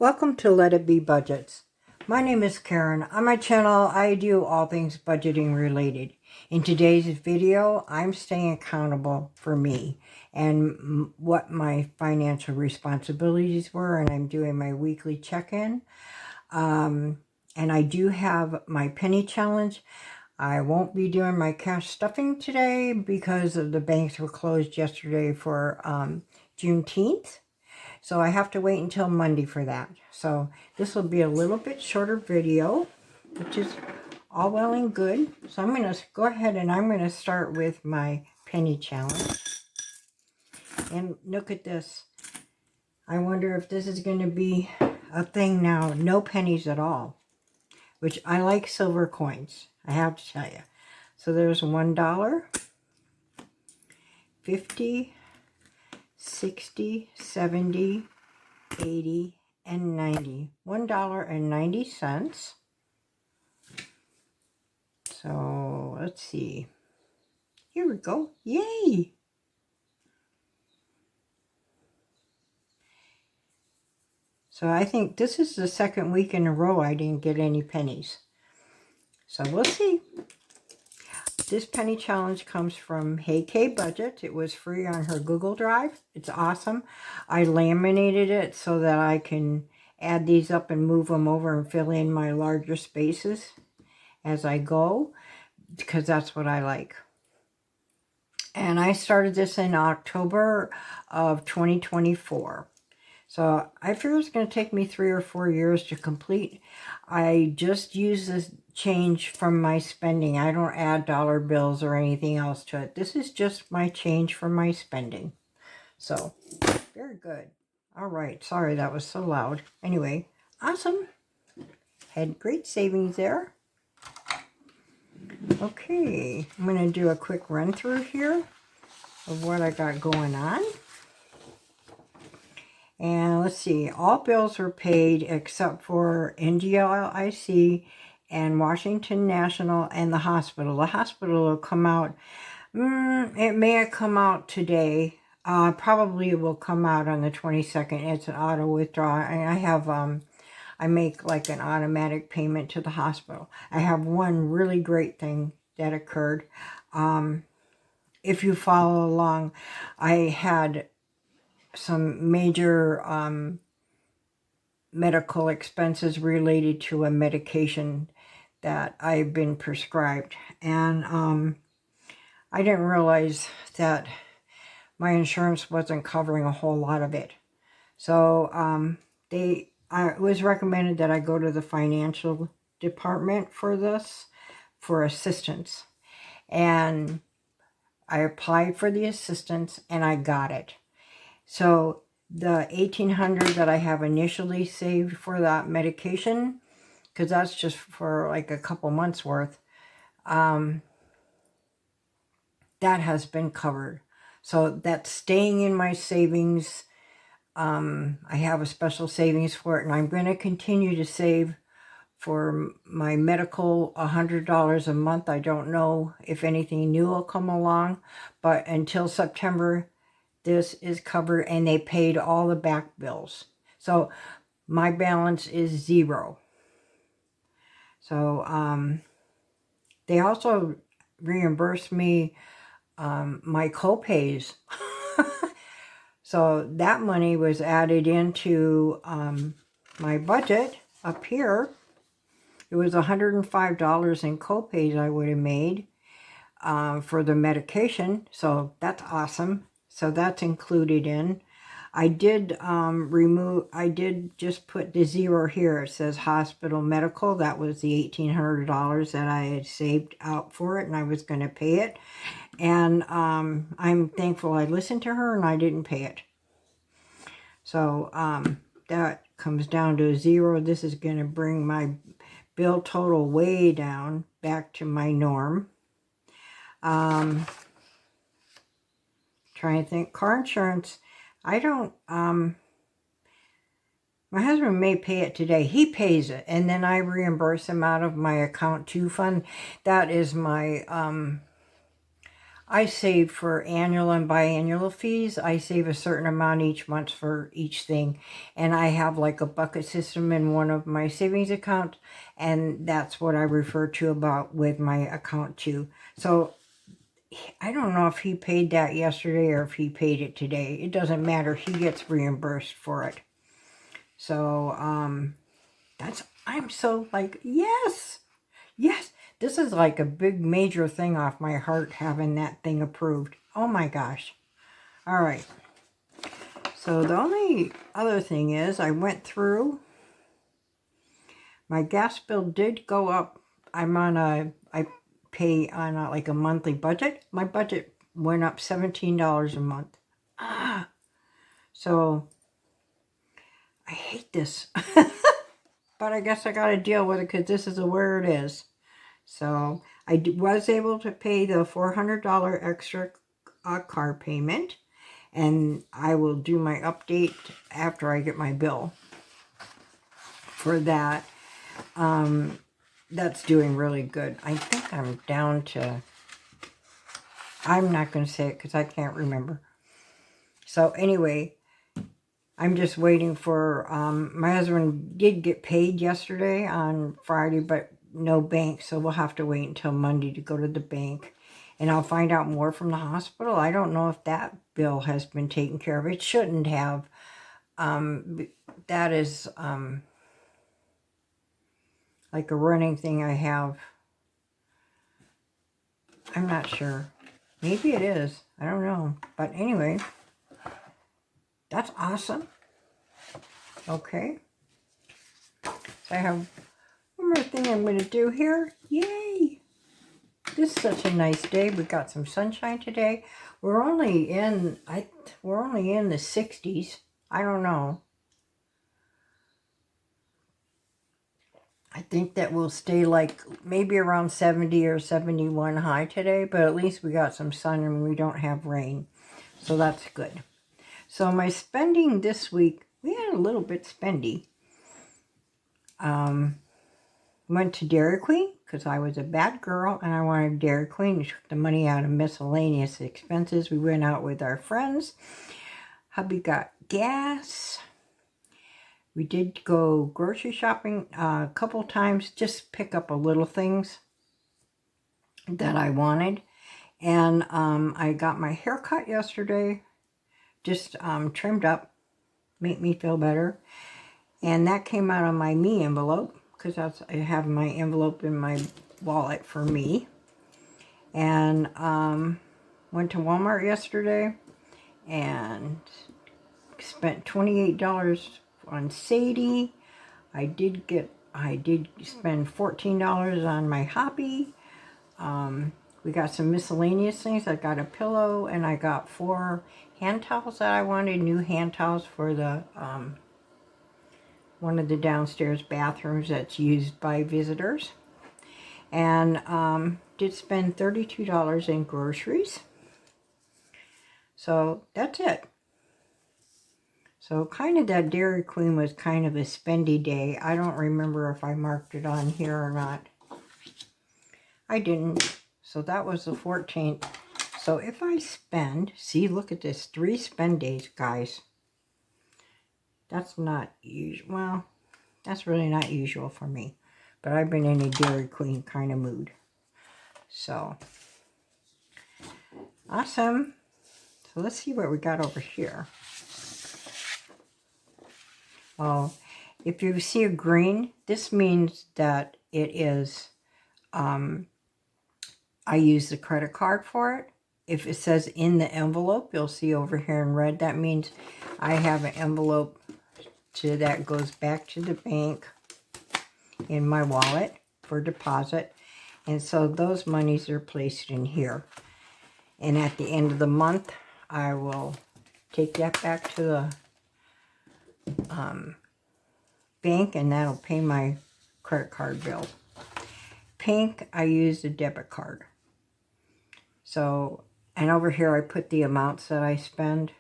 Welcome to Let It Be Budgets. My name is Karen. On my channel, I do all things budgeting related. In today's video, I'm staying accountable for me and what my financial responsibilities were, and I'm doing my weekly check-in. And I do have my penny challenge. I won't be doing my cash stuffing today because of the banks were closed yesterday for Juneteenth. So I have to wait until Monday for that. So this will be a little bit shorter video, which is all well and good. So I'm going to go ahead and I'm going to start with my penny challenge. And look at this. I wonder if this is going to be a thing now. No pennies at all, which I like silver coins, I have to tell you. So there's $1, 50, 60, 70, 80, and 90. $1.90. So let's see. Here we go. Yay! So I think this is the second week in a row I didn't get any pennies. So we'll see. This penny challenge comes from Hey K Budget. It was free on her Google Drive. It's awesome. I laminated it so that I can add these up and move them over and fill in my larger spaces as I go, because that's what I like. And I started this in October of 2024. So I figure it's going to take me 3 or 4 years to complete. I just use this change from my spending. I don't add dollar bills or anything else to it. This is just my change from my spending. So, very good. All right. Sorry that was so loud. Anyway, awesome. Had great savings there. Okay. I'm going to do a quick run through here of what I got going on. And let's see, all bills were paid except for NGLIC and Washington National and the hospital. The hospital will come out, it may have come out today. Probably will come out on the 22nd. It's an auto withdrawal. And I have, I make like an automatic payment to the hospital. I have one really great thing that occurred. If you follow along, I had some major medical expenses related to a medication that I've been prescribed. And I didn't realize that my insurance wasn't covering a whole lot of it. So it was recommended that I go to the financial department for this, for assistance. And I applied for the assistance and I got it. So the $1,800 that I have initially saved for that medication, because that's just for like a couple months worth, that has been covered. So that's staying in my savings. I have a special savings for it, and I'm going to continue to save for my medical $100 a month. I don't know if anything new will come along, but until September, this is covered, and they paid all the back bills. So my balance is 0. So they also reimbursed me my co-pays. So that money was added into my budget up here. It was $105 in co-pays I would have made for the medication. So that's awesome. So that's included in. I did just put the 0 here. It says hospital medical. That was the $1,800 that I had saved out for it, and I was going to pay it. And I'm thankful I listened to her and I didn't pay it. So that comes down to 0. This is going to bring my bill total way down back to my norm. Trying to think. Car insurance, I don't, my husband may pay it today. He pays it, and then I reimburse him out of my account 2 fund. That is my, I save for annual and biannual fees. I save a certain amount each month for each thing. And I have like a bucket system in one of my savings accounts. And that's what I refer to about with my account too. So I don't know if he paid that yesterday or if he paid it today. It doesn't matter. He gets reimbursed for it. So, I'm so like, yes, yes. This is like a big major thing off my heart having that thing approved. Oh my gosh. All right. So the only other thing is I went through, my gas bill did go up. I pay on like a monthly budget. My budget went up $17 a month. So I hate this. But I guess I got to deal with it because this is where it is. So I was able to pay the $400 extra car payment, and I will do my update after I get my bill for that. That's doing really good. I think I'm down to, I'm not going to say it because I can't remember. So anyway, I'm just waiting for, my husband did get paid yesterday on Friday, but no bank, so we'll have to wait until Monday to go to the bank. And I'll find out more from the hospital. I don't know if that bill has been taken care of. It shouldn't have. That is like a running thing I have. I'm not sure. Maybe it is. I don't know. But anyway, that's awesome. Okay. So I have one more thing I'm going to do here. Yay! This is such a nice day. We got some sunshine today. We're only in the 60s. I don't know. I think that we'll stay like maybe around 70 or 71 high today, but at least we got some sun and we don't have rain. So that's good. So my spending this week, we had a little bit spendy. Went to Dairy Queen because I was a bad girl and I wanted Dairy Queen. We took the money out of miscellaneous expenses. We went out with our friends. Hubby got gas. We did go grocery shopping a couple times, just pick up a little things that I wanted. And I got my hair cut yesterday, just trimmed up, make me feel better. And that came out of my me envelope, because I have my envelope in my wallet for me. And went to Walmart yesterday and spent $28 on Sadie. I did spend $14 on my hobby. We got some miscellaneous things. I got a pillow and I got 4 hand towels that I wanted, new hand towels for the one of the downstairs bathrooms that's used by visitors. And did spend $32 in groceries. So that's it. So kind of that Dairy Queen was kind of a spendy day. I don't remember if I marked it on here or not. I didn't. So that was the 14th. So if I spend, see, look at this, 3 spend days, guys. That's not usual. Well, that's really not usual for me. But I've been in a Dairy Queen kind of mood. So, awesome. So let's see what we got over here. Oh, if you see a green, this means that it is, I use the credit card for it. If it says in the envelope, you'll see over here in red, that means I have an envelope that goes back to the bank in my wallet for deposit. And so those monies are placed in here. And at the end of the month, I will take that back to the bank, and that'll pay my credit card bill. Pink, I use a debit card. So, and over here I put the amounts that I spend.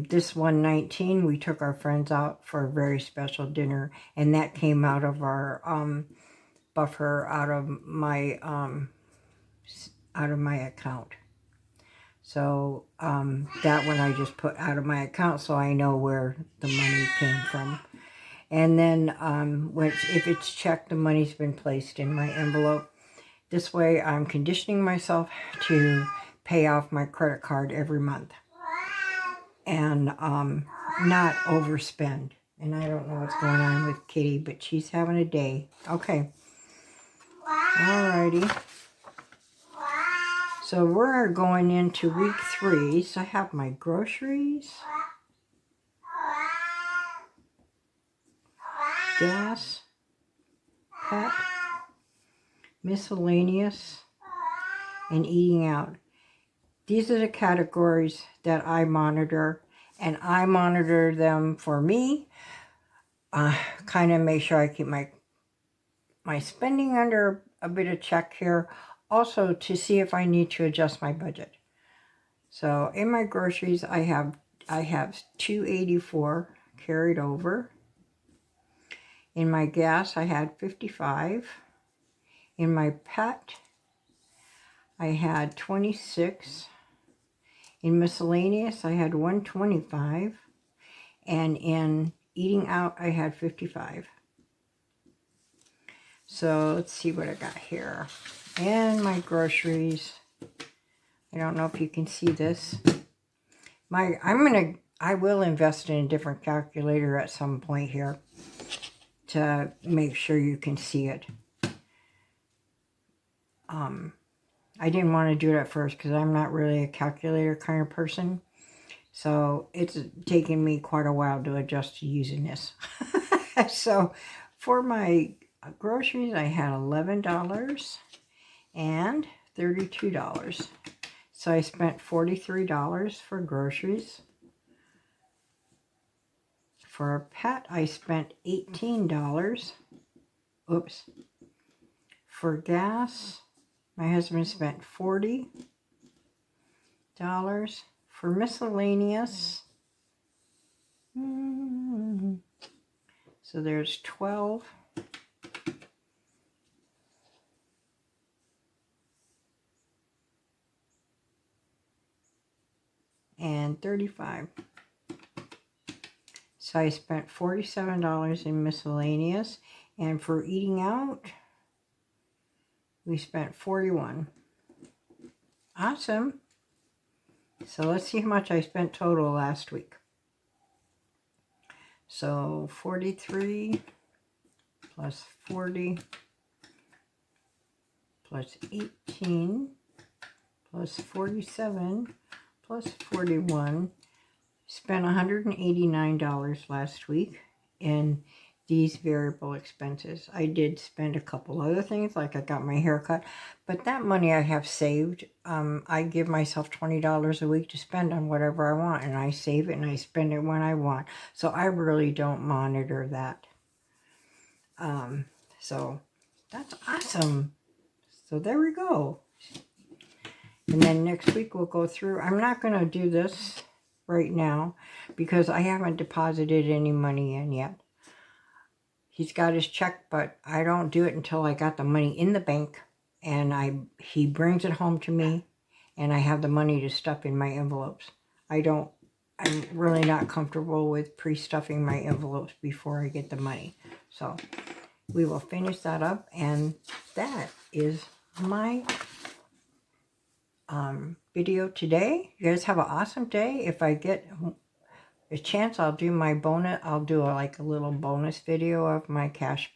This 119, we took our friends out for a very special dinner, and that came out of our buffer, out of my account. So that one I just put out of my account so I know where the money came from. And then if it's checked, the money's been placed in my envelope. This way I'm conditioning myself to pay off my credit card every month and not overspend. And I don't know what's going on with Kitty, but she's having a day. Okay. Alrighty. So we're going into week 3. So I have my groceries, gas, pet, miscellaneous, and eating out. These are the categories that I monitor, and I monitor them for me. Kind of make sure I keep my spending under a bit of check here. Also to see if I need to adjust my budget. So in my groceries, I have $2.84 carried over. In my gas, I had $55. In my pet, I had $26. In miscellaneous, I had $125. And in eating out, I had $55. So let's see what I got here. And my groceries. I don't know if you can see this. I will invest in a different calculator at some point here to make sure you can see it. I didn't want to do it at first because I'm not really a calculator kind of person. So it's taken me quite a while to adjust to using this. So for my groceries, I had $11 and $32. So I spent $43 for groceries. For a pet, I spent $18. Oops. For gas, my husband spent $40. For miscellaneous, so there's $12. And $35. So I spent $47 in miscellaneous. And for eating out, we spent $41. Awesome. So let's see how much I spent total last week. So 43 plus 40 plus 18 plus 47 plus 41. Spent $189 last week in these variable expenses. I did spend a couple other things, like I got my hair cut, but that money I have saved. I give myself $20 a week to spend on whatever I want, and I save it and I spend it when I want. So I really don't monitor that. So that's awesome. So there we go. And then next week we'll go through. I'm not going to do this right now because I haven't deposited any money in yet. He's got his check, but I don't do it until I got the money in the bank and he brings it home to me and I have the money to stuff in my envelopes. I'm really not comfortable with pre-stuffing my envelopes before I get the money. So we will finish that up, and that is my video today. You guys have an awesome day. If I get a chance, I'll do my bonus. I'll do a little bonus video of my cash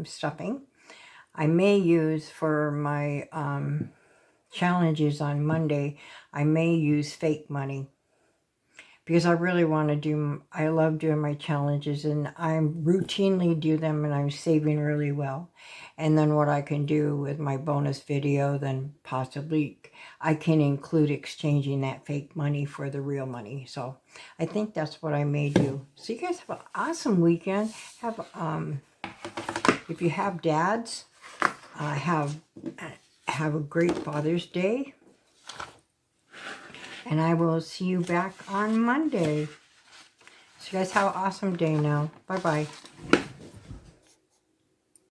stuffing. I may use for my challenges on Monday, I may use fake money because I really want to do, I love doing my challenges and I routinely do them and I'm saving really well. And then what I can do with my bonus video, then possibly I can include exchanging that fake money for the real money. So I think that's what I may do. So you guys have an awesome weekend. Have if you have dads, have a great Father's Day. And I will see you back on Monday. So you guys have an awesome day now. Bye-bye.